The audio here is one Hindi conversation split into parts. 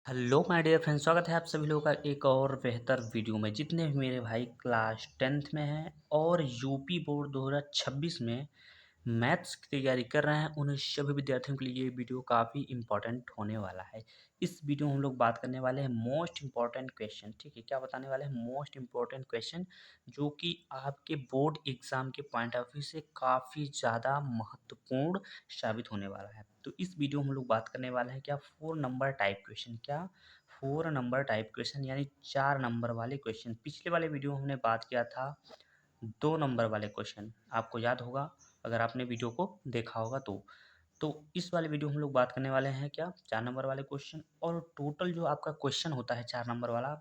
हेलो माय डियर फ्रेंड्स, स्वागत है आप सभी लोगों का एक और बेहतर वीडियो में। जितने भी मेरे भाई क्लास 10th में हैं और यूपी बोर्ड 2026 में मैथ्स की तैयारी कर रहे हैं, उन सभी विद्यार्थियों के लिए ये वीडियो काफ़ी इंपॉर्टेंट होने वाला है। इस वीडियो में हम लोग बात करने वाले हैं मोस्ट इंपॉर्टेंट क्वेश्चन। ठीक है, क्या बताने वाले हैं? मोस्ट इंपॉर्टेंट क्वेश्चन जो कि आपके बोर्ड एग्जाम के पॉइंट ऑफ व्यू से काफ़ी ज़्यादा महत्वपूर्ण साबित होने वाला है। तो इस वीडियो में हम लोग बात करने वाले हैं क्या 4 नंबर टाइप क्वेश्चन। क्या 4 नंबर टाइप क्वेश्चन यानी 4 नंबर वाले क्वेश्चन। पिछले वाले वीडियो में हमने बात किया था 2 नंबर वाले क्वेश्चन, आपको याद होगा अगर आपने वीडियो को देखा होगा तो इस वाले वीडियो में हम लोग बात करने वाले हैं क्या 4 नंबर वाले क्वेश्चन। और टोटल जो आपका क्वेश्चन होता है 4 नंबर वाला,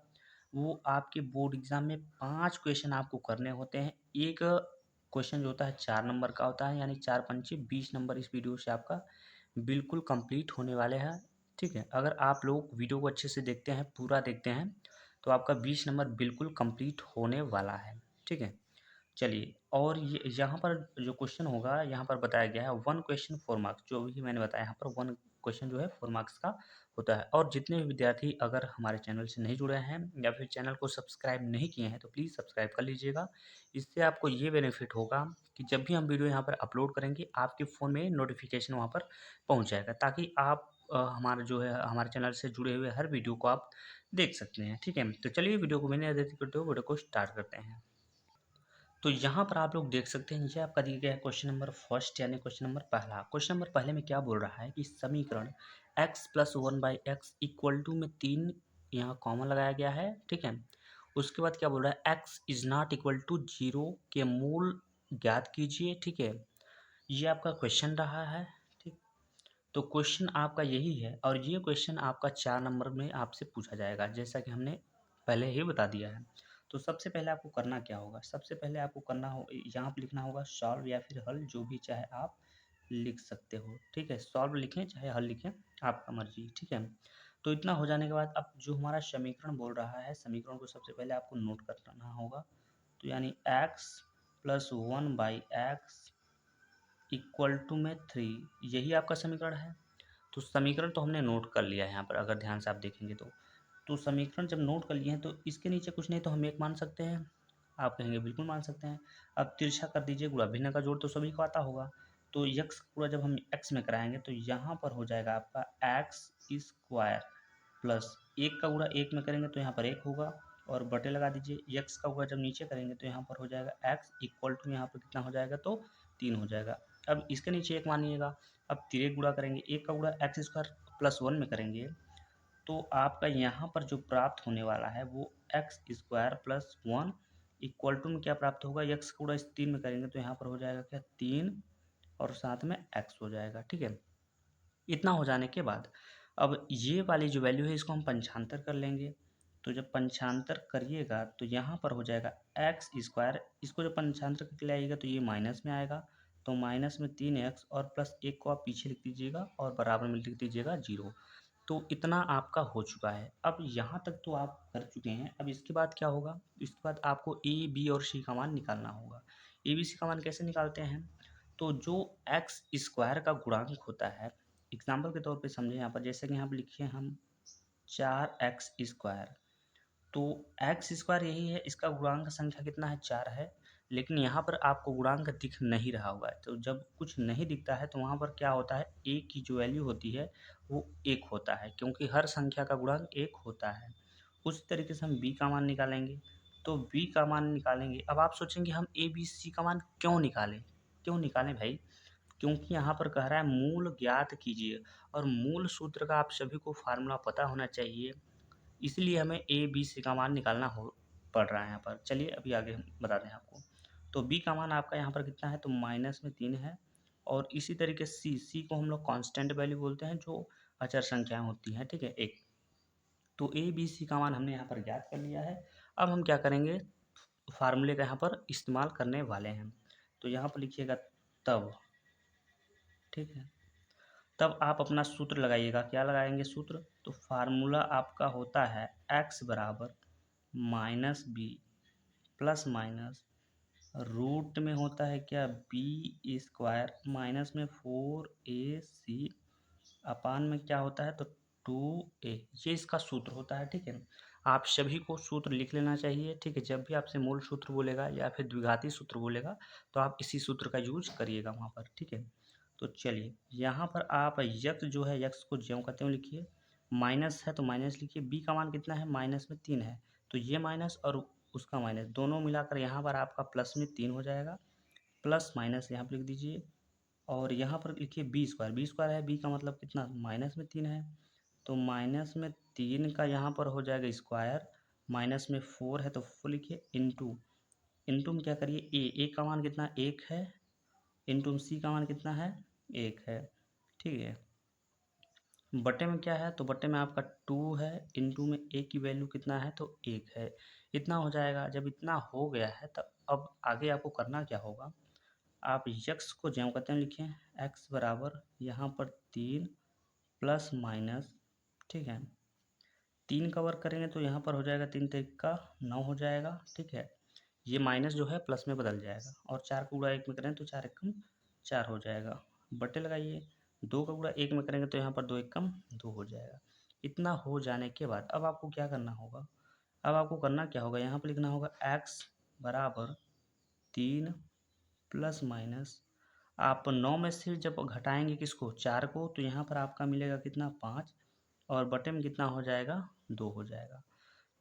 वो आपके बोर्ड एग्जाम में 5 क्वेश्चन आपको करने होते हैं। एक क्वेश्चन जो होता है 4 नंबर का होता है, यानी 4 पंचे 20 नंबर इस वीडियो से आपका बिल्कुल कंप्लीट होने वाले हैं। ठीक है, अगर आप लोग वीडियो को अच्छे से देखते हैं, पूरा देखते हैं, तो आपका 20 नंबर बिल्कुल कंप्लीट होने वाला है। ठीक है, चलिए। और ये यहाँ पर जो क्वेश्चन होगा, यहाँ पर बताया गया है 1 क्वेश्चन 4 मार्क्स। जो भी मैंने बताया यहाँ पर 1 क्वेश्चन जो है 4 मार्क्स का होता है। और जितने भी विद्यार्थी अगर हमारे चैनल से नहीं जुड़े हैं या फिर चैनल को सब्सक्राइब नहीं किए हैं, तो प्लीज़ सब्सक्राइब कर लीजिएगा। इससे आपको ये बेनिफिट होगा कि जब भी हम वीडियो यहाँ पर अपलोड करेंगे, आपके फ़ोन में नोटिफिकेशन वहाँ पर पहुँच जाएगा, ताकि आप हमारा जो है हमारे चैनल से जुड़े हुए हर वीडियो को आप देख सकते हैं। ठीक है, तो चलिए वीडियो को बिना देरी करते हुए वीडियो को स्टार्ट करते हैं। तो यहाँ पर आप लोग देख सकते हैं, ये आपका दिया गया है क्वेश्चन नंबर फर्स्ट, यानी क्वेश्चन नंबर पहला। क्वेश्चन नंबर पहले में क्या बोल रहा है कि समीकरण x plus 1/x equal to में 3 यहाँ कॉमन लगाया गया है। ठीक है, उसके बाद क्या बोल रहा है x is not equal to 0 के मूल ज्ञात कीजिए। ठीक है, ये आपका क्वेश्चन रहा है। ठीक, तो क्वेश्चन आपका यही है और ये क्वेश्चन आपका 4 नंबर में आपसे पूछा जाएगा, जैसा कि हमने पहले ही बता दिया है। तो सबसे पहले आपको करना क्या होगा? सबसे पहले आपको करना हो, यहाँ पे लिखना होगा सॉल्व या फिर हल, जो भी चाहे आप लिख सकते हो। ठीक है, सॉल्व लिखें चाहे हल लिखें, आपका मर्जी। ठीक है, तो इतना हो जाने के बाद अब जो हमारा समीकरण बोल रहा है, समीकरण को सबसे पहले आपको नोट करना होगा। तो यानी x plus 1/x equal to में 3, यही आपका समीकरण है। तो समीकरण तो हमने नोट कर लिया है यहाँ पर, अगर ध्यान से आप देखेंगे तो समीकरण जब नोट कर लिए हैं तो इसके नीचे कुछ नहीं तो हम एक मान सकते हैं। आप कहेंगे बिल्कुल मान सकते हैं। अब तिरछा कर दीजिए गुणा, भिन्न का जोड़ तो सभी को आता होगा। तो यक्स का गुणा जब हम एक्स में कराएंगे तो यहाँ पर हो जाएगा आपका एक्स स्क्वायर प्लस एक का गुणा एक में करेंगे तो यहाँ पर एक होगा और बटे लगा दीजिए। यक्स का गुणा जब नीचे करेंगे तो यहाँ पर हो जाएगा एक्स इक्वल टू, यहाँ पर कितना हो जाएगा तो 3 हो जाएगा। अब इसके नीचे एक मानिएगा। अब तिरक गुणा करेंगे, एक का गुणा एक्स स्क्वायर प्लस 1 में करेंगे तो आपका यहाँ पर जो प्राप्त होने वाला है वो X square plus 1 equal to में क्या प्राप्त होगा, एक्स का गुणा इस 3 में करेंगे तो यहाँ पर हो जाएगा क्या 3 और साथ में एक्स हो जाएगा। ठीक है, इतना हो जाने के बाद अब ये वाली जो वैल्यू है इसको हम पंचांतर कर लेंगे। तो जब पंचांतर करिएगा तो यहाँ पर हो जाएगा एक्स स्क्वायर, इसको जब पंचांतर करके लाइएगा तो ये माइनस में आएगा। तो माइनस में 3x और प्लस एक को आप पीछे लिख दीजिएगा और बराबर में लिख दीजिएगा 0। तो इतना आपका हो चुका है। अब यहाँ तक तो आप कर चुके हैं। अब इसके बाद क्या होगा? इसके बाद आपको ए बी और सी का मान निकालना होगा। ए बी सी का मान कैसे निकालते हैं? तो जो एक्स स्क्वायर का गुणांक होता है, एग्जाम्पल के तौर पे समझें यहाँ पर, जैसे कि यहाँ पर लिखिए हम 4x स्क्वायर। तो एक्स स्क्वायर यही है, इसका गुणांक संख्या कितना है 4 है। लेकिन यहाँ पर आपको गुणांक दिख नहीं रहा होगा। तो जब कुछ नहीं दिखता है तो वहाँ पर क्या होता है, ए की जो वैल्यू होती है वो 1 होता है, क्योंकि हर संख्या का गुणांक 1 होता है। उसी तरीके से हम बी का मान निकालेंगे। तो बी का मान निकालेंगे, अब आप सोचेंगे हम ए बी सी का मान क्यों निकालें? क्यों निकालें भाई? क्योंकि यहाँ पर कह रहा है मूल ज्ञात कीजिए, और मूल सूत्र का आप सभी को फार्मूला पता होना चाहिए। इसलिए हमें ए बी सी का मान निकालना हो पड़ रहा है यहाँ पर। चलिए अभी आगे हम बताते हैं आपको। तो बी का मान आपका यहाँ पर कितना है, तो माइनस में 3 है। और इसी तरीके से सी को हम लोग कांस्टेंट वैल्यू बोलते हैं, जो अचर संख्याएं होती हैं। ठीक है, एक। तो ए बी सी का मान हमने यहाँ पर ज्ञात कर लिया है। अब हम क्या करेंगे, फार्मूले का यहाँ पर इस्तेमाल करने वाले हैं। तो यहाँ पर लिखिएगा तब। ठीक है, तब आप अपना सूत्र लगाइएगा। क्या लगाएंगे सूत्र? तो फार्मूला आपका होता है एक्स बराबर minus B plus minus root में होता है क्या बी स्क्वायर माइनस में 4ac अपान में क्या होता है तो 2a, ये इसका सूत्र होता है। ठीक है, आप सभी को सूत्र लिख लेना चाहिए। ठीक है, जब भी आपसे मूल सूत्र बोलेगा या फिर द्विघाती सूत्र बोलेगा तो आप इसी सूत्र का यूज करिएगा वहाँ पर। ठीक है, तो चलिए यहाँ पर आप यक्स जो है, यक्स को ज्यों का त्यों लिखिए। माइनस है तो माइनस लिखिए। बी का मान कितना है, माइनस में 3 है, तो ये माइनस और उसका माइनस दोनों मिलाकर यहाँ पर आपका प्लस में 3 हो जाएगा। प्लस माइनस यहाँ पर लिख दीजिए और यहाँ पर लिखिए बी स्क्वायर। बी स्क्वायर है, बी का मतलब कितना, माइनस में 3 है, तो माइनस में 3 का यहाँ पर हो जाएगा स्क्वायर। माइनस में 4 है तो 4 लिखिए। इंटू इंटू में क्या करिए, ए का मान कितना, 1 है। इंटू में सी का मान कितना है, 1 है। ठीक है, बटे में क्या है, तो बटे में आपका 2 है। इंटू में ए की वैल्यू कितना है, तो 1 है। इतना हो जाएगा। जब इतना हो गया है तब अब आगे आपको करना क्या होगा, आप यक्स को ज्यों का त्यों लिखें। एक्स बराबर यहाँ पर 3 प्लस माइनस, ठीक है, 3 का वर्क करेंगे तो यहाँ पर हो जाएगा 3 3 का 9 हो जाएगा। ठीक है, ये माइनस जो है प्लस में बदल जाएगा और 4 का गुणा 1 में करें तो 4 एकम 4 हो जाएगा। बटे लगाइए, 2 का गुणा 1 में करेंगे तो यहाँ पर 2 एकम 2 हो जाएगा। इतना हो जाने के बाद अब आपको क्या करना होगा, अब आपको करना क्या होगा, यहाँ पर लिखना होगा एक्स बराबर 3 प्लस माइनस, आप 9 में से जब घटाएंगे किसको, 4 को, तो यहाँ पर आपका मिलेगा कितना, 5, और बटे में कितना हो जाएगा, 2 हो जाएगा।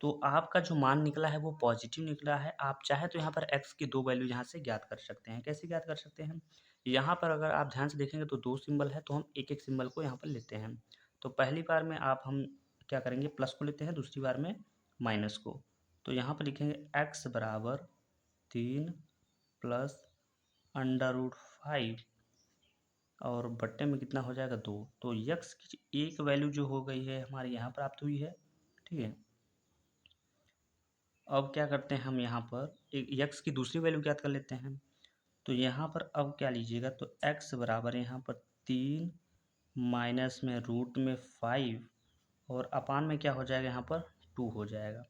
तो आपका जो मान निकला है वो पॉजिटिव निकला है। आप चाहे तो यहाँ पर x की 2 वैल्यू यहाँ से ज्ञात कर सकते हैं। कैसे ज्ञात कर सकते हैं, यहाँ पर अगर आप ध्यान से देखेंगे तो 2 सिंबल है, तो हम एक एक सिंबल को यहाँ पर लेते हैं। तो पहली बार में हम क्या करेंगे, प्लस को लेते हैं, दूसरी बार में माइनस को। तो यहाँ पर लिखेंगे x बराबर 3 प्लस √5 और बट्टे में कितना हो जाएगा, 2। तो यक्स की एक वैल्यू जो हो गई है हमारे यहाँ प्राप्त हुई है। ठीक है, अब क्या करते हैं, हम यहाँ पर एक यक्स की दूसरी वैल्यू ज्ञात कर लेते हैं। तो यहाँ पर अब क्या लीजिएगा, तो एक्स बराबर यहाँ पर 3 माइनस में रूट में 5 और अपान में क्या हो जाएगा, यहाँ पर 2 हो जाएगा।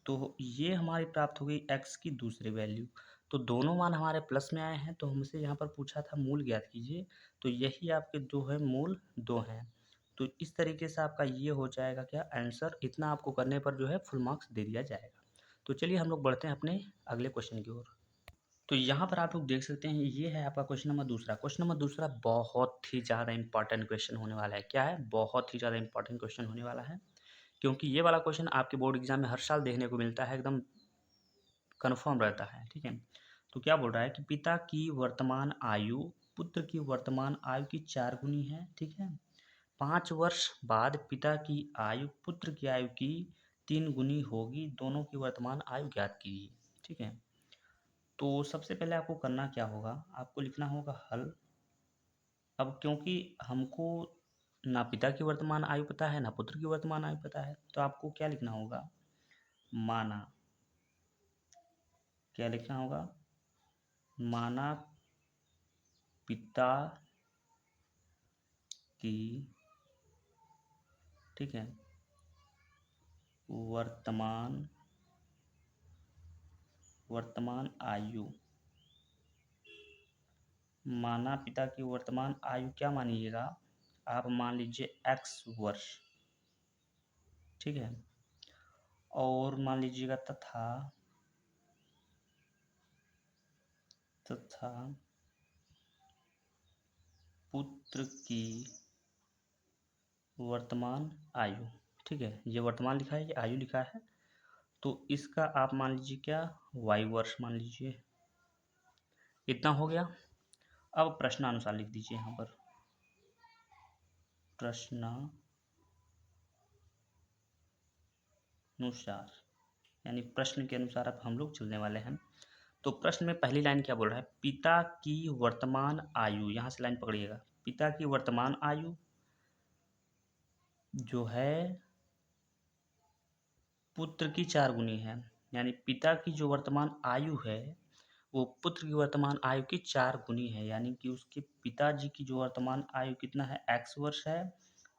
तो ये हमारी प्राप्त हो गई एक्स की दूसरी वैल्यू। तो दोनों मान हमारे प्लस में आए हैं, तो हमसे यहाँ पर पूछा था मूल ज्ञात कीजिए, तो यही आपके दो है मूल, 2 हैं। तो इस तरीके से आपका ये हो जाएगा क्या आंसर। इतना आपको करने पर जो है फुल मार्क्स दे दिया जाएगा। तो चलिए हम लोग बढ़ते हैं अपने अगले क्वेश्चन की ओर। तो यहाँ पर आप लोग देख सकते हैं, ये है आपका क्वेश्चन नंबर दूसरा। क्वेश्चन नंबर दूसरा बहुत ही ज़्यादा इंपॉर्टेंट क्वेश्चन होने वाला है। क्या है, बहुत ही ज़्यादा इंपॉर्टेंट क्वेश्चन होने वाला है, क्योंकि ये वाला क्वेश्चन आपके बोर्ड एग्जाम में हर साल देखने को मिलता है, एकदम कन्फर्म रहता है। ठीक है, तो क्या बोल रहा है कि पिता की वर्तमान आयु पुत्र की वर्तमान आयु की 4 गुनी है। ठीक है, 5 वर्ष बाद पिता की आयु पुत्र की आयु की 3 गुनी होगी, दोनों की वर्तमान आयु ज्ञात कीजिए। ठीक है, तो सबसे पहले आपको करना क्या होगा, आपको लिखना होगा हल। अब क्योंकि हमको ना पिता की वर्तमान आयु पता है ना पुत्र की वर्तमान आयु पता है, तो आपको क्या लिखना होगा, माना, क्या लिखना होगा, माना पिता की, ठीक है, वर्तमान वर्तमान आयु, माना पिता की वर्तमान आयु क्या मानिएगा, आप मान लीजिए x वर्ष। ठीक है, और मान लीजिएगा तथा तथा पुत्र की वर्तमान आयु। ठीक है, ये वर्तमान लिखा है, ये आयु लिखा है, तो इसका आप मान लीजिए क्या, y वर्ष मान लीजिए। इतना हो गया। अब प्रश्नानुसार लिख दीजिए यहाँ पर, प्रश्नानुसार, यानी प्रश्न के अनुसार अब हम लोग चलने वाले हैं। तो प्रश्न में पहली लाइन क्या बोल रहा है, पिता की वर्तमान आयु, यहाँ से लाइन पकड़िएगा, पिता की वर्तमान आयु जो है पुत्र की 4 गुनी है, यानी पिता की जो वर्तमान आयु है वो पुत्र की वर्तमान आयु की 4 गुनी है, यानी कि उसके पिताजी की जो वर्तमान आयु कितना है, x वर्ष है,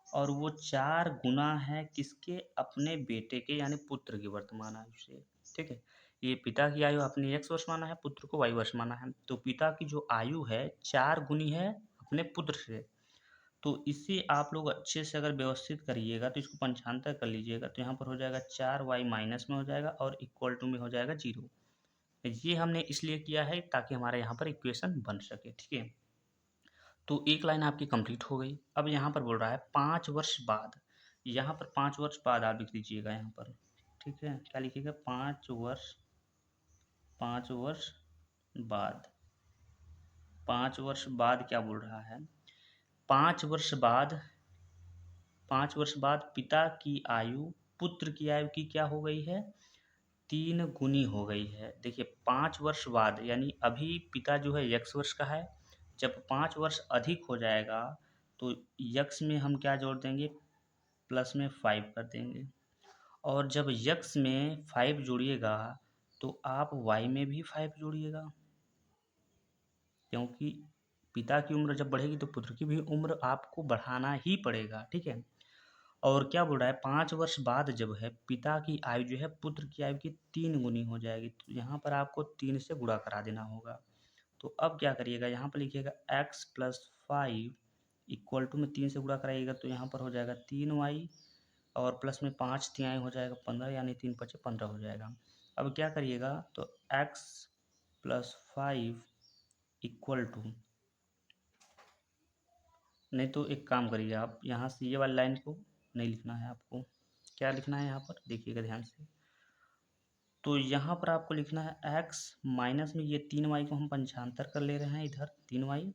और वो 4 गुना है किसके, अपने बेटे के, यानी पुत्र की वर्तमान आयु से। ठीक है, ये पिता की आयु अपने x वर्ष माना है, पुत्र को y वर्ष माना है, तो पिता की जो आयु है 4 गुनी है अपने पुत्र से। तो इसे आप लोग अच्छे से अगर व्यवस्थित करिएगा तो इसको पंचांतर कर लीजिएगा, तो यहाँ पर हो जाएगा 4y माइनस में हो जाएगा और इक्वल टू में हो जाएगा 0। ये हमने इसलिए किया है ताकि हमारे यहाँ पर इक्वेशन बन सके, ठीक है। तो एक लाइन आपकी कंप्लीट हो गई। अब यहाँ पर बोल रहा है 5 वर्ष बाद, यहाँ पर 5 वर्ष बाद आप लिख दीजिएगा यहाँ पर, ठीक है। क्या लिखिएगा? 5 वर्ष बाद। 5 वर्ष बाद क्या बोल रहा है? 5 वर्ष बाद, 5 वर्ष बाद पिता की आयु पुत्र की आयु की क्या हो गई है? 3 गुनी हो गई है। देखिए 5 वर्ष बाद यानी अभी पिता जो है x वर्ष का है, जब 5 वर्ष अधिक हो जाएगा तो x में हम क्या जोड़ देंगे? प्लस में 5 कर देंगे। और जब x में 5 जोड़िएगा तो आप y में भी 5 जोड़िएगा, क्योंकि पिता की उम्र जब बढ़ेगी तो पुत्र की भी उम्र आपको बढ़ाना ही पड़ेगा, ठीक है। और क्या बोल रहा है? 5 वर्ष बाद जब है पिता की आयु जो है पुत्र की आयु की 3 गुनी हो जाएगी, तो यहाँ पर आपको 3 से गुणा करा देना होगा। तो अब क्या करिएगा? यहाँ पर लिखिएगा x प्लस 5 इक्वल टू में 3 से गुणा कराइएगा तो यहाँ पर हो जाएगा 3y और प्लस में 5 तिहाई हो जाएगा 15, यानी 3 पचे 15 हो जाएगा। अब क्या करिएगा? तो x प्लस 5 इक्वल टू, नहीं तो एक काम करिए आप, यहाँ से ये वाली लाइन को नहीं लिखना है आपको। क्या लिखना है यहाँ पर? देखिएगा ध्यान से। तो यहाँ पर आपको लिखना है x माइनस में ये 3y को हम पंचांतर कर ले रहे हैं, इधर 3y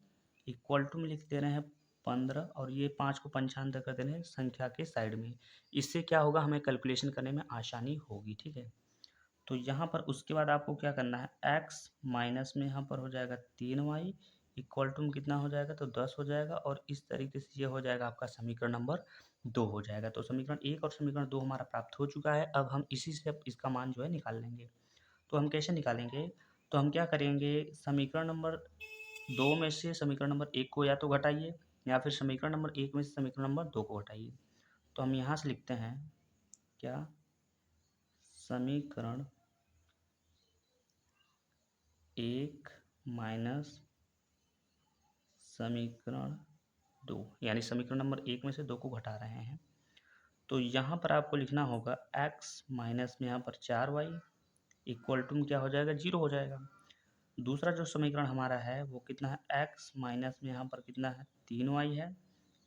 इक्वल टू में लिख दे रहे हैं 15 और ये 5 को पंचांतर कर दे रहे हैं संख्या के साइड में। इससे क्या होगा? हमें कैलकुलेशन करने में आसानी होगी, ठीक है। तो यहाँ पर उसके बाद आपको क्या करना है? x माइनस में यहाँ पर हो जाएगा 3y इक्वल टू में कितना हो जाएगा? तो 10 हो जाएगा और इस तरीके से ये हो जाएगा आपका समीकरण नंबर 2 हो जाएगा। तो समीकरण 1 और समीकरण 2 हमारा प्राप्त हो चुका है। अब हम इसी से अब इसका मान जो है निकाल लेंगे। तो हम कैसे निकालेंगे? तो हम क्या करेंगे? समीकरण नंबर 2 में से समीकरण नंबर 1 को या तो घटाइए या फिर समीकरण नंबर 1 में से समीकरण नंबर 2 को घटाइए। तो हम यहाँ से लिखते हैं क्या? समीकरण 1 माइनस समीकरण 2, यानी समीकरण नंबर 1 में से 2 को घटा रहे हैं। तो यहाँ पर आपको लिखना होगा x माइनस में यहाँ पर 4y इक्वल टू में क्या हो जाएगा? 0 हो जाएगा। दूसरा जो समीकरण हमारा है वो कितना है? x माइनस में यहाँ पर कितना है? 3y है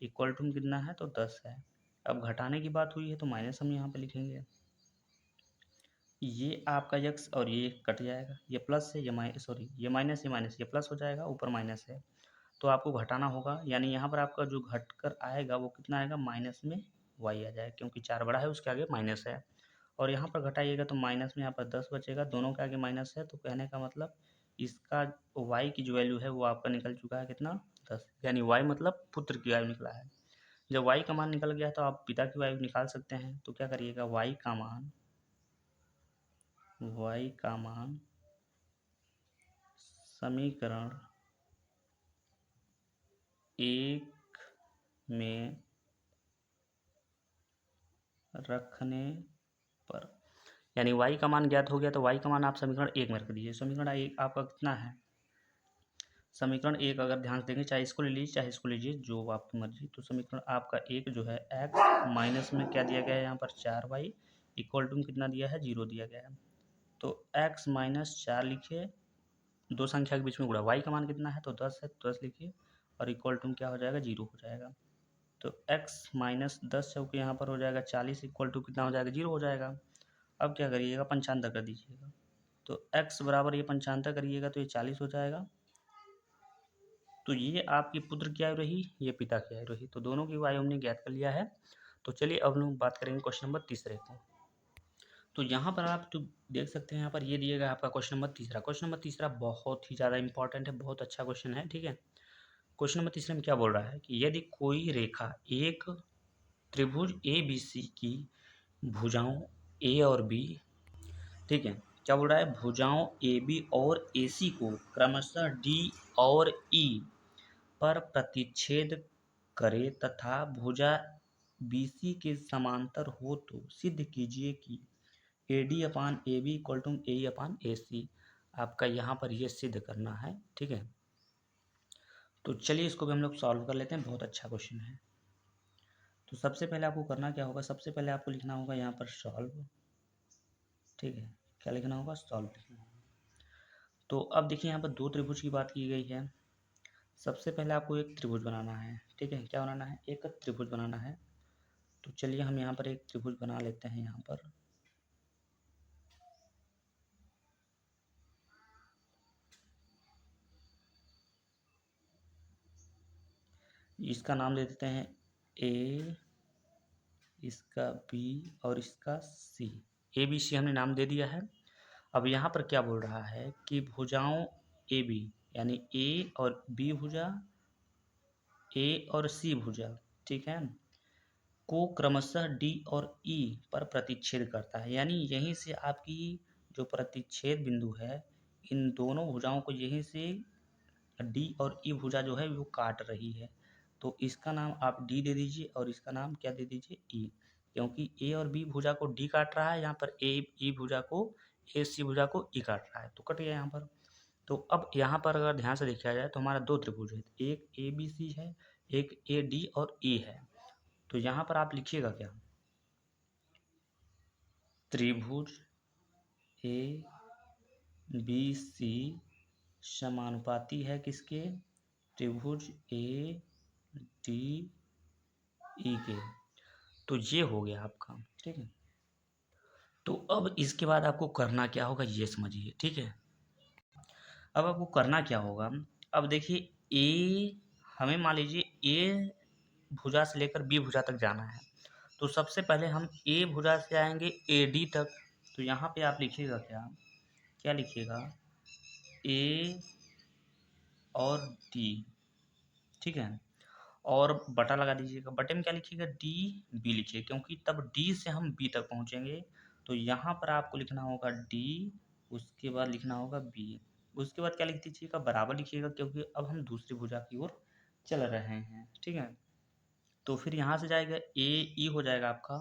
इक्वल टू में कितना है? तो 10 है। अब घटाने की बात हुई है तो माइनस हम यहाँ पर लिखेंगे। ये आपका x और ये कट जाएगा, ये प्लस है, ये माइनस, सॉरी ये माइनस, ये प्लस हो जाएगा, ऊपर माइनस है तो आपको घटाना होगा। यानी यहाँ पर आपका जो घट कर आएगा वो कितना आएगा? माइनस में y आ जाएगा, क्योंकि 4 बड़ा है उसके आगे माइनस है। और यहाँ पर घटाइएगा तो माइनस में यहाँ पर 10 बचेगा, दोनों के आगे माइनस है, तो कहने का मतलब इसका y की जो वैल्यू है वो आपका निकल चुका है कितना? 10, यानी y मतलब पुत्र की आयु निकला है। जब y का मान निकल गया तो आप पिता की आयु निकाल सकते हैं। तो क्या करिएगा? y का मान समीकरण 1 में रखने पर, यानी y का मान ज्ञात हो गया तो y का मान आप समीकरण 1 में रख दीजिए। समीकरण 1 आपका कितना है? समीकरण 1 अगर ध्यान से देंगे, चाहे इसको ले लीजिए चाहे इसको लीजिए, जो आपकी मर्जी। तो समीकरण आपका 1 जो है x माइनस में क्या दिया गया है यहाँ पर? 4y इक्वल टू कितना दिया है? 0 दिया गया है। तो x माइनस 4 लिखिए, दो संख्या के बीच में गुणा, y का मान कितना है? तो 10 है, तो 10 लिखिए और इक्वल टू क्या हो जाएगा? 0 हो जाएगा। तो x माइनस 10 चौके यहाँ पर हो जाएगा 40 इक्वल टू कितना हो जाएगा? 0 हो जाएगा। अब क्या करिएगा? पंचांतर कर दीजिएगा। तो x बराबर ये पंचांतर करिएगा तो ये 40 हो जाएगा। तो ये आपकी पुत्र की आयु रही, ये पिता की आयु रही। तो दोनों की आयु हमने ज्ञात कर लिया है। तो चलिए अब हम बात करेंगे क्वेश्चन नंबर तीसरे को। तो यहाँ पर आप तो देख सकते हैं, यहाँ पर ये दिएगा आपका क्वेश्चन नंबर तीसरा। क्वेश्चन नंबर तीसरा बहुत ही ज़्यादा इंपॉर्टेंट है, बहुत अच्छा क्वेश्चन है, ठीक है। क्वेश्चन नंबर तीसरे में क्या बोल रहा है कि यदि कोई रेखा एक त्रिभुज ए बी सी की भुजाओं ए और बी, ठीक है, क्या बोल रहा है? भुजाओं ए बी और ए सी को क्रमशः डी और ई पर प्रतिच्छेद करे तथा भुजा BC के समांतर हो तो सिद्ध कीजिए कि AD upon A B equal to AE upon AC। आपका यहाँ पर ये सिद्ध करना है, ठीक है। तो चलिए इसको भी हम लोग सॉल्व कर लेते हैं, बहुत अच्छा क्वेश्चन है। तो सबसे पहले आपको करना क्या होगा, सबसे पहले आपको लिखना होगा यहाँ पर सॉल्व, ठीक है। क्या लिखना होगा, सॉल्व लिखना होगा। तो अब देखिए यहाँ पर दो त्रिभुज की बात की गई है। सबसे पहले आपको एक त्रिभुज बनाना है, ठीक है। क्या बनाना है, एक त्रिभुज बनाना है। तो चलिए हम यहाँ पर एक त्रिभुज बना लेते हैं। यहाँ पर इसका नाम दे देते हैं ए, इसका बी और इसका सी। ए बी सी हमने नाम दे दिया है। अब यहाँ पर क्या बोल रहा है कि भुजाओं ए बी, यानी ए और बी भुजा, ए और सी भुजा, ठीक है, को क्रमशः डी और ई पर प्रतिच्छेद करता है। यानी यहीं से आपकी जो प्रतिच्छेद बिंदु है, इन दोनों भुजाओं को यहीं से डी और ई भुजा जो है वो काट रही है। तो इसका नाम आप डी दे दीजिए और इसका नाम क्या दे दीजिए, ई। क्योंकि ए और बी भुजा को डी काट रहा है, यहाँ पर ए ई भुजा को, ए सी भुजा को ई काट रहा है, तो कट गया यहाँ पर। तो अब यहाँ पर अगर ध्यान से देखा जाए तो हमारा दो त्रिभुज है, एक ए बी सी है, एक ए डी और ई है। तो यहाँ पर आप लिखिएगा क्या, त्रिभुज ए बी सी समानुपाती है किसके, त्रिभुज ए डी ई के। तो ये हो गया आपका, ठीक है। तो अब इसके बाद आपको करना क्या होगा ये समझिए, ठीक है। अब आपको करना क्या होगा, अब देखिए ए, हमें मान लीजिए ए भुजा से लेकर बी भुजा तक जाना है। तो सबसे पहले हम ए भुजा से आएंगे ए डी तक। तो यहाँ पे आप लिखिएगा क्या, क्या लिखिएगा, ए और डी, ठीक है। और बटा लगा दीजिएगा, बटे में क्या लिखिएगा, डी बी लिखिए, क्योंकि तब डी से हम बी तक पहुँचेंगे। तो यहाँ पर आपको लिखना होगा डी, उसके बाद लिखना होगा बी, उसके बाद क्या लिख दीजिएगा, बराबर लिखिएगा, क्योंकि अब हम दूसरी भुजा की ओर चल रहे हैं, ठीक है। तो फिर यहाँ से जाएगा ए ई हो जाएगा आपका।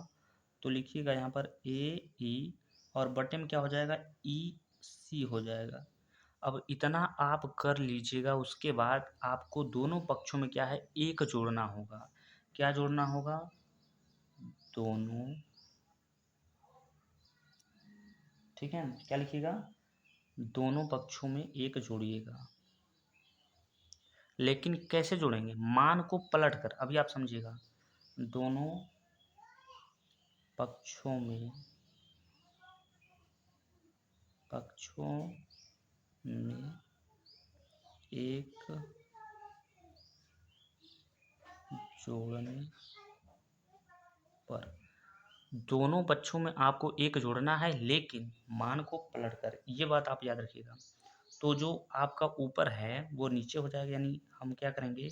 तो लिखिएगा यहाँ पर ए ई, और बटे में क्या हो जाएगा, ई सी हो जाएगा। अब इतना आप कर लीजिएगा, उसके बाद आपको दोनों पक्षों में क्या है, एक जोड़ना होगा। क्या जोड़ना होगा, दोनों, ठीक है। क्या लिखिएगा, दोनों पक्षों में एक जोड़िएगा। लेकिन कैसे जोड़ेंगे, मान को पलट कर, अभी आप समझिएगा, दोनों पक्षों में, पक्षों में एक जोड़ने पर, दोनों पक्षों में आपको एक जोड़ना है, लेकिन मान को पलट कर, ये बात आप याद रखिएगा। तो जो आपका ऊपर है वो नीचे हो जाएगा, यानी हम क्या करेंगे,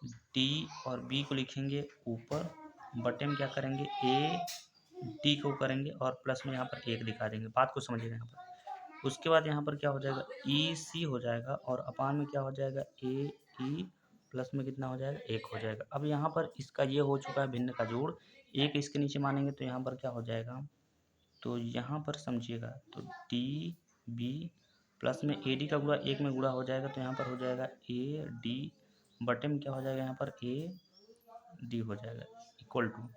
डी और बी को लिखेंगे ऊपर, बटे में क्या करेंगे, ए डी को करेंगे और प्लस में यहाँ पर एक दिखा देंगे। बात को समझिएगा यहाँ पर। उसके बाद यहाँ पर क्या हो जाएगा, ई सी हो जाएगा, और अपान में क्या हो जाएगा, ए ई, प्लस में कितना हो जाएगा, एक हो जाएगा। अब यहाँ पर इसका ये हो चुका है भिन्न का जोड़, एक इसके नीचे मानेंगे तो यहाँ पर क्या हो जाएगा, तो यहाँ पर समझिएगा, तो डी बी प्लस में ए डी का गुणा एक में गुणा हो जाएगा, तो यहाँ पर हो जाएगा ए डी, बटे में क्या हो जाएगा, यहाँ पर ए डी हो जाएगा, इक्वल टू,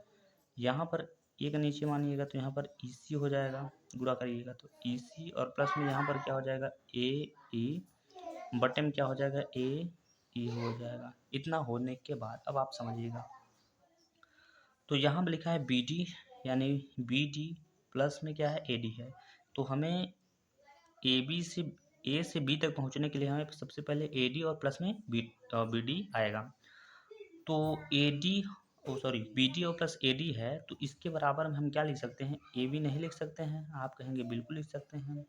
यहाँ पर एक नीचे मानिएगा तो यहाँ पर ई सी हो जाएगा, गुणा करिएगा तो ई सी, और प्लस में यहाँ पर क्या हो जाएगा, ए ई, बटे में क्या हो जाएगा, ए ई हो जाएगा। इतना होने के बाद अब आप समझिएगा, तो यहाँ पर लिखा है बी डी, यानी बी डी प्लस में क्या है, ए डी है। तो हमें ए बी से, ए से बी तक पहुँचने के लिए हमें सबसे पहले ए डी और प्लस में बी डी आएगा। तो A D, oh sorry, B D और प्लस ए डी है, तो इसके बराबर में हम क्या लिख सकते हैं, ए बी नहीं लिख सकते हैं, आप कहेंगे बिल्कुल लिख सकते हैं।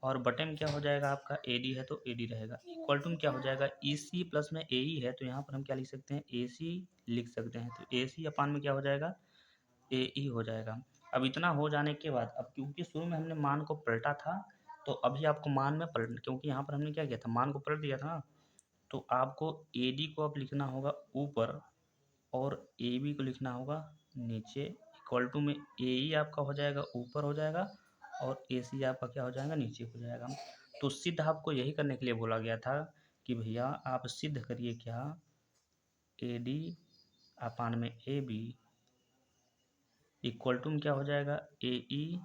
और बटे में क्या हो जाएगा आपका, ए डी है तो ए डी रहेगा, इक्वल टू में क्या हो जाएगा, ई सी प्लस में ए ई है, तो यहाँ पर हम क्या लिख सकते हैं, ए सी लिख सकते हैं। तो ए सी अपान में क्या हो जाएगा, ए ई हो जाएगा। अब इतना हो जाने के बाद, अब क्योंकि शुरू में हमने मान को पलटा था, तो अभी आपको मान में पलट, क्योंकि यहाँ पर हमने क्या किया था, मान को पलट दिया था, तो आपको ए डी को अब लिखना होगा ऊपर, और ए बी को लिखना होगा नीचे, इक्वल टू में ए ई आपका हो जाएगा ऊपर हो जाएगा, और ए सी आपका क्या हो जाएगा, नीचे हो जाएगा। तो सिद्ध आपको यही करने के लिए बोला गया था कि भैया आप सिद्ध करिए क्या AD अपान में AB इक्वल टू में क्या हो जाएगा AE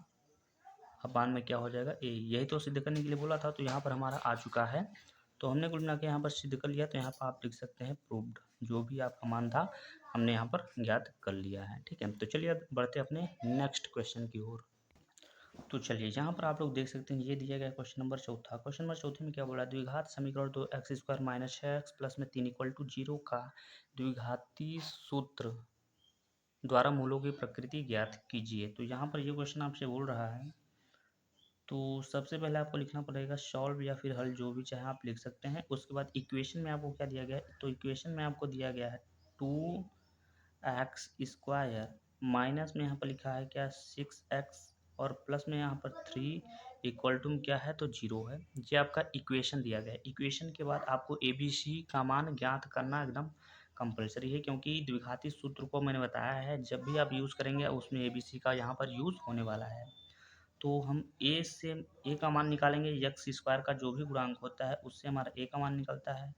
अपान में क्या हो जाएगा AE। यही तो सिद्ध करने के लिए बोला था, तो यहाँ पर हमारा आ चुका है। तो हमने कुल मिला के यहाँ पर सिद्ध कर लिया, तो यहाँ पर आप लिख सकते हैं प्रूव्ड। जो भी आपका मान था हमने यहाँ पर ज्ञात कर लिया है। ठीक है, तो चलिए अब बढ़ते अपने नेक्स्ट क्वेश्चन की ओर। तो चलिए यहाँ पर आप लोग देख सकते हैं, ये दिया गया क्वेश्चन नंबर चौथा। क्वेश्चन नंबर चौथे में क्या बोला, द्विघात समीकरण 2x² माइनस 6x प्लस में 3 इक्वल टू 0 का द्विघाती सूत्र द्वारा मूलों की प्रकृति ज्ञात कीजिए। तो यहाँ पर ये क्वेश्चन आपसे बोल रहा है, तो सबसे पहले आपको लिखना पड़ेगा सॉल्व या फिर हल, जो भी चाहे आप लिख सकते हैं। उसके बाद इक्वेशन में आपको क्या दिया गया है, तो इक्वेशन में आपको दिया गया है 2x² माइनस में यहाँ पर लिखा है क्या 6x और प्लस में यहाँ पर 3 इक्वल टू क्या है तो 0 है। ये आपका इक्वेशन दिया गया है। इक्वेशन के बाद आपको ABC का मान ज्ञात करना एकदम कंपलसरी है, क्योंकि द्विघाती सूत्र को मैंने बताया है जब भी आप यूज़ करेंगे उसमें ABC का यहाँ पर यूज़ होने वाला है। तो हम ए का मान निकालेंगे, x² का जो भी गुणांक होता है उससे हमारा a का मान निकलता है।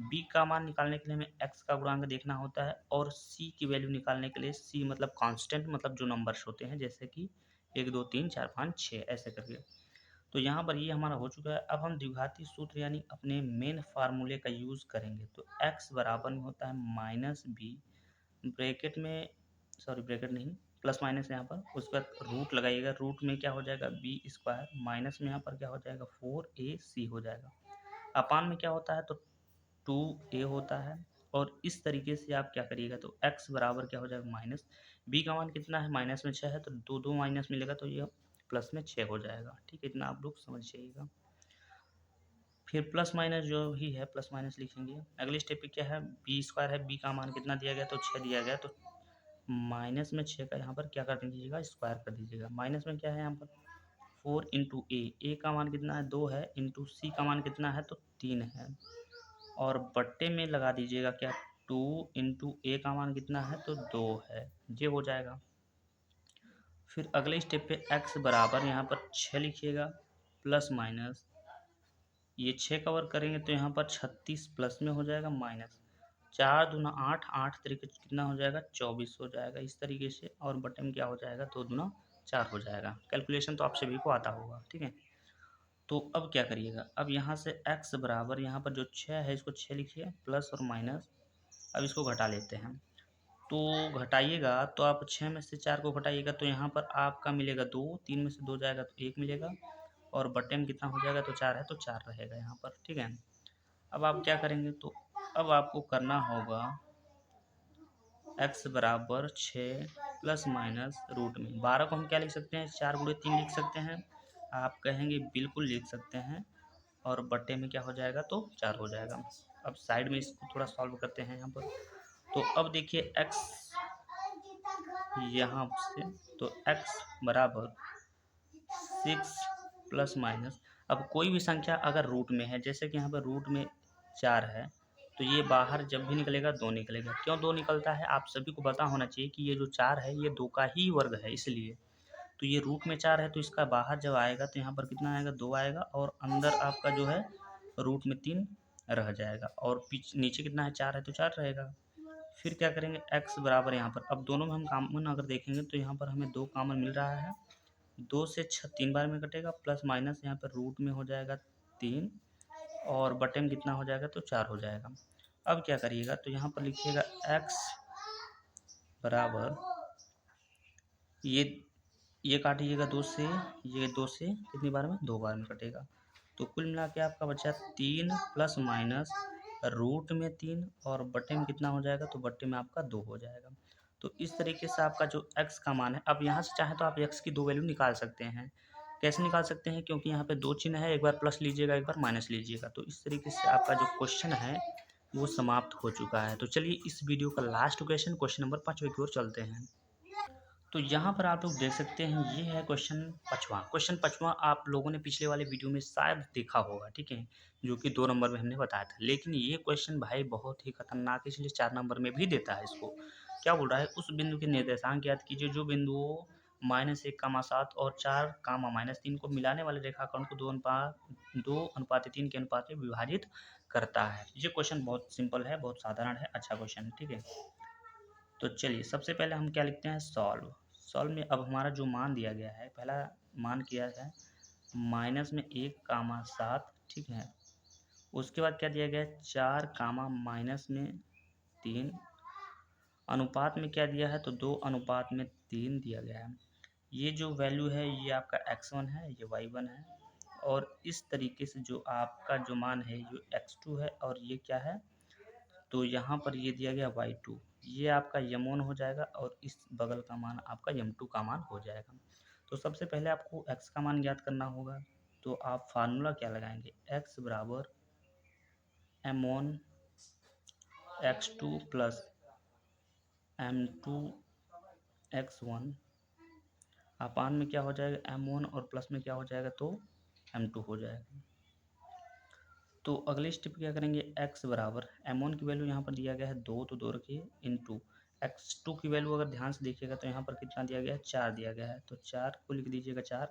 b का मान निकालने के लिए हमें x का गुणांक देखना होता है, और c की वैल्यू निकालने के लिए c मतलब कांस्टेंट, मतलब जो नंबर्स होते हैं जैसे कि 1 2 3 4 5 6 ऐसे करके। तो यहाँ पर ये हमारा हो चुका है। अब हम द्विघाती सूत्र यानी अपने मेन फार्मूले का यूज़ करेंगे। तो x बराबर में होता है -b ब्रैकेट में, सॉरी ब्रैकेट नहीं, प्लस माइनस यहाँ पर, उसका रूट लगाइएगा। रूट में क्या हो जाएगा b² माइनस में यहाँ पर क्या हो जाएगा 4ac हो जाएगा। अपान में क्या होता है तो 2a होता है। और इस तरीके से आप क्या करिएगा, तो x बराबर क्या हो जाएगा माइनस, b का मान कितना है माइनस में 6 है, तो दो दो माइनस मिलेगा तो ये प्लस में 6 हो जाएगा। ठीक है, इतना आप लोग समझ जाइएगा। फिर प्लस माइनस जो ही है प्लस माइनस लिखेंगे। अगले स्टेप पे क्या है, b² है, b का मान कितना दिया गया तो 6 दिया गया, तो माइनस में 6 का यहाँ पर क्या कर दीजिएगा स्क्वायर कर दीजिएगा। माइनस में क्या है यहाँ पर 4 इंटू ए का मान कितना है 2 है, इंटू सी का मान कितना है तो 3 है, और बट्टे में लगा दीजिएगा क्या 2 इंटू ए का मान कितना है तो 2 है, ये हो जाएगा। फिर अगले स्टेप पे x बराबर यहाँ पर 6 लिखिएगा, प्लस माइनस ये 6 कवर करेंगे तो यहाँ पर 36 प्लस में हो जाएगा माइनस 4 दूना 8, 8 तरीके कितना हो जाएगा 24 हो जाएगा इस तरीके से, और बटन क्या हो जाएगा 2 दूना 4 हो जाएगा। कैलकुलेशन तो आप सभी को आता होगा। ठीक है, तो अब क्या करिएगा, अब यहाँ से x बराबर यहाँ पर जो 6 है इसको 6 लिखिए, प्लस और माइनस, अब इसको घटा लेते हैं। तो घटाइएगा तो आप 6 में से 4 को घटाइएगा तो यहाँ पर आपका मिलेगा 2, 3 में से 2 जाएगा तो 1 मिलेगा, और बटे में कितना हो जाएगा तो 4 है तो 4 रहेगा यहाँ पर। ठीक है, अब आप क्या करेंगे, तो अब आपको करना होगा x बराबर 6 प्लस माइनस रूट में 12 को हम क्या लिख सकते हैं 4 गुणे 3 लिख सकते हैं, आप कहेंगे बिल्कुल लिख सकते हैं, और बट्टे में क्या हो जाएगा तो 4 हो जाएगा। अब साइड में इसको थोड़ा सॉल्व करते हैं यहाँ पर। तो अब देखिए x यहाँ से, तो x बराबर 6 प्लस माइनस, अब कोई भी संख्या अगर रूट में है, जैसे कि यहाँ पर रूट में 4 है, तो ये बाहर जब भी निकलेगा 2 निकलेगा। क्यों 2 निकलता है, आप सभी को पता होना चाहिए कि ये जो 4 है ये 2 का ही वर्ग है, इसलिए तो ये रूट में 4 है, तो इसका बाहर जब आएगा तो यहाँ पर कितना आएगा 2 आएगा, और अंदर आपका जो है रूट में 3 रह जाएगा, और नीचे कितना है 4 है तो 4 रहेगा। फिर क्या करेंगे x बराबर यहाँ पर, अब दोनों में हम कॉमन अगर देखेंगे तो यहाँ पर हमें 2 कॉमन मिल रहा है, 2 से 6 3 बार में कटेगा, प्लस माइनस यहाँ पर रूट में हो जाएगा 3, और बटे में कितना हो जाएगा तो 4 हो जाएगा। अब क्या करिएगा, तो यहाँ पर लिखिएगा x बराबर ये काटिएगा 2 से, ये 2 से कितनी बार में 2 बार में कटेगा, तो कुल मिला के आपका बचा 3 प्लस माइनस रूट में 3, और बटे में कितना हो जाएगा तो बटे में आपका 2 हो जाएगा। तो इस तरीके से आपका जो x का मान है, अब यहाँ से चाहे तो आप x की 2 वैल्यू निकाल सकते हैं। कैसे निकाल सकते हैं, क्योंकि यहाँ पे 2 चिन्ह है, एक बार प्लस लीजिएगा एक बार माइनस लीजिएगा, तो इस तरीके से आपका जो क्वेश्चन है वो समाप्त हो चुका है। तो चलिए इस वीडियो का लास्ट क्वेश्चन नंबर 5 की ओर चलते हैं। तो यहाँ पर आप लोग देख सकते हैं, ये है क्वेश्चन पाँचवा आप लोगों ने पिछले वाले वीडियो में शायद देखा होगा। ठीक है, जो कि 2 नंबर में हमने बताया था, लेकिन ये क्वेश्चन भाई बहुत ही खतरनाक है, इसलिए 4 नंबर में भी देता है इसको। क्या बोल रहा है, उस बिंदु के निर्देशांक ज्ञात कीजिए जो बिंदुओं -1, और 4, -3 को मिलाने वाले रेखाखंड को 2:3 के अनुपात में विभाजित करता है। ये क्वेश्चन बहुत सिंपल है, बहुत साधारण है, अच्छा क्वेश्चन है, ठीक है। तो चलिए सबसे पहले हम क्या लिखते हैं, सॉल्व में अब हमारा जो मान दिया गया है, पहला मान किया है -1, ठीक है। उसके बाद क्या दिया गया है, 4, -3, अनुपात में क्या दिया है, तो 2:3 दिया गया है। ये जो वैल्यू है ये आपका x1 है, ये y1 है, और इस तरीके से जो आपका जो मान है ये x2 है, और ये क्या है, तो यहाँ पर ये दिया गया y2, ये आपका m1 हो जाएगा, और इस बगल का मान आपका m2 का मान हो जाएगा। तो सबसे पहले आपको x का मान ज्ञात करना होगा, तो आप फार्मूला क्या लगाएंगे, x बराबर m1 x2 plus m2 x1 अपान में क्या हो जाएगा m1, और प्लस में क्या हो जाएगा, तो m2 हो जाएगा। तो अगले स्टेप क्या करेंगे, x बराबर m1 की वैल्यू यहाँ पर दिया गया है 2, तो 2 रखिए, इंटू x2 की वैल्यू अगर ध्यान से देखिएगा तो यहाँ पर कितना दिया गया है, 4 दिया गया है, तो 4 को लिख दीजिएगा 4,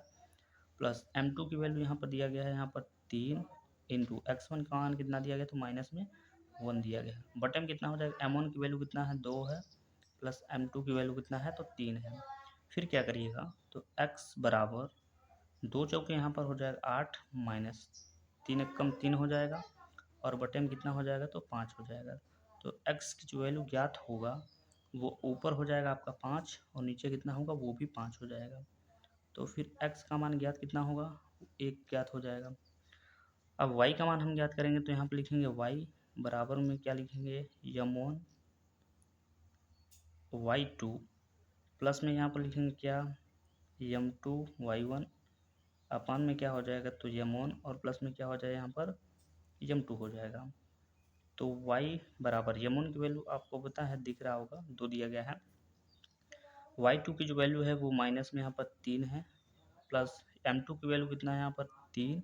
प्लस m2 की वैल्यू यहाँ पर दिया गया है, यहाँ पर 3, इंटू x1 का मान कितना दिया गया, तो -1 दिया गया है। बटे में कितना हो जाएगा, m1 की वैल्यू कितना है, 2 है, प्लस m2 की वैल्यू कितना है, तो 3 है। फिर क्या करिएगा, तो x बराबर 2 चौके यहाँ पर हो जाएगा 8, -3 एक कम 3 हो जाएगा, और बटे में कितना हो जाएगा, तो 5 हो जाएगा। तो x की जो वैल्यू ज्ञात होगा वो ऊपर हो जाएगा आपका 5, और नीचे कितना होगा, वो भी 5 हो जाएगा। तो फिर x का मान ज्ञात कितना होगा, 1 ज्ञात हो जाएगा। अब y का मान हम ज्ञात करेंगे, तो यहाँ पर लिखेंगे y बराबर में क्या लिखेंगे, m1 y2, प्लस में यहाँ पर लिखेंगे क्या, m2 y1, अपान में क्या हो जाएगा, तो m1, और प्लस में क्या हो जाएगा, यहाँ पर m2 हो जाएगा। तो y बराबर m1 की वैल्यू आपको पता है, दिख रहा होगा, 2 दिया गया है। y2 की जो वैल्यू है वो माइनस में यहाँ पर 3 है, प्लस m2 की वैल्यू कितना है, यहाँ पर 3,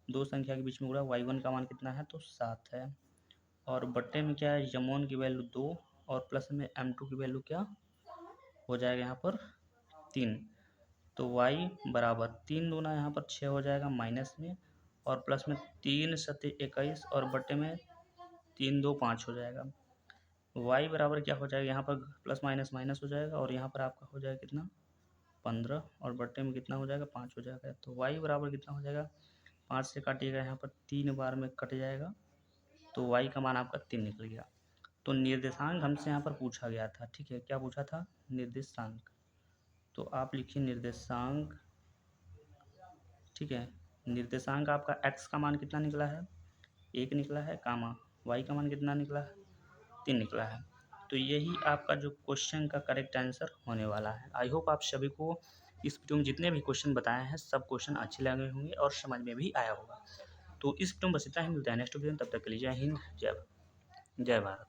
दो संख्या के बीच में उड़ा, y1 का मान कितना है, तो 7 है, और बट्टे में क्या है, m1 की वैल्यू 2, और प्लस में m2 की वैल्यू क्या हो जाएगा, यहाँ पर 3। तो y बराबर 3 दूना यहाँ पर 6 हो जाएगा माइनस में, और प्लस में 3 सत्ते 21, और बटे में 3 2 5 हो जाएगा। y बराबर क्या हो जाएगा, यहाँ पर प्लस माइनस माइनस हो जाएगा, और यहाँ पर आपका हो जाएगा कितना, 15, और बटे में कितना हो जाएगा, 5 हो जाएगा। तो y बराबर कितना हो जाएगा, 5 से काटिएगा, यहाँ पर 3 बार में कट जाएगा, तो y का मान आपका 3 निकल गया। तो निर्देशांक हमसे यहाँ पर पूछा गया था, ठीक है, क्या पूछा था, निर्देशांक। तो आप लिखिए निर्देशांक, ठीक है। निर्देशांक आपका x का मान कितना निकला है, 1 निकला है, कामा y का मान कितना निकला है, 3 निकला है। तो यही आपका जो क्वेश्चन का करेक्ट आंसर होने वाला है। आई होप आप सभी को इस वीडियो में जितने भी क्वेश्चन बताए हैं सब क्वेश्चन अच्छे लगे होंगे और समझ में भी आया होगा। तो इस वीडियो में बस इतना ही, मिलता है नेक्स्ट वीडियो में, तब तक के लिए जय हिंद, जय भारत।